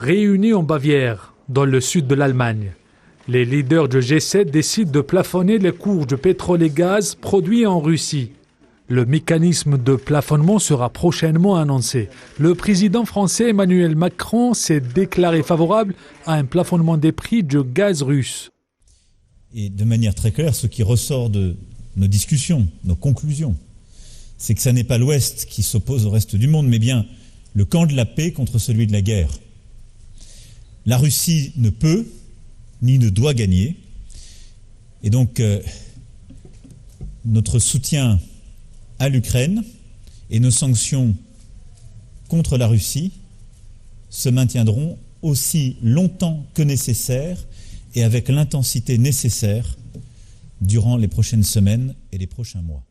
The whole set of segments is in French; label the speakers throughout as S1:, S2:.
S1: réunis en Bavière, dans le sud de l'Allemagne. Les leaders du G7 décident de plafonner les cours du pétrole et gaz produits en Russie. Le mécanisme de plafonnement sera prochainement annoncé. Le président français Emmanuel Macron s'est déclaré favorable à un plafonnement des prix du gaz russe.
S2: Et de manière très claire, ce qui ressort de nos discussions, nos conclusions, c'est que ce n'est pas l'Ouest qui s'oppose au reste du monde, mais bien le camp de la paix contre celui de la guerre. La Russie ne peut ni ne doit gagner. Et donc, notre soutien à l'Ukraine et nos sanctions contre la Russie se maintiendront aussi longtemps que nécessaire et avec l'intensité nécessaire durant les prochaines semaines et les prochains mois.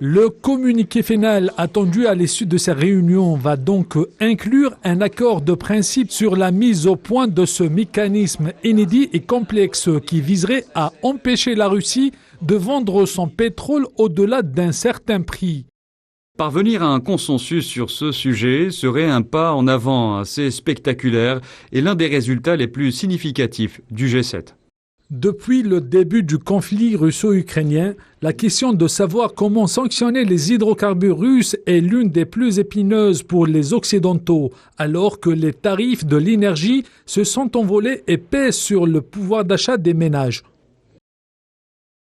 S1: Le communiqué final attendu à l'issue de ces réunions va donc inclure un accord de principe sur la mise au point de ce mécanisme inédit et complexe qui viserait à empêcher la Russie de vendre son pétrole au-delà d'un certain prix.
S3: Parvenir à un consensus sur ce sujet serait un pas en avant assez spectaculaire et l'un des résultats les plus significatifs du G7.
S1: Depuis le début du conflit russo-ukrainien, la question de savoir comment sanctionner les hydrocarbures russes est l'une des plus épineuses pour les Occidentaux, alors que les tarifs de l'énergie se sont envolés et pèsent sur le pouvoir d'achat des ménages.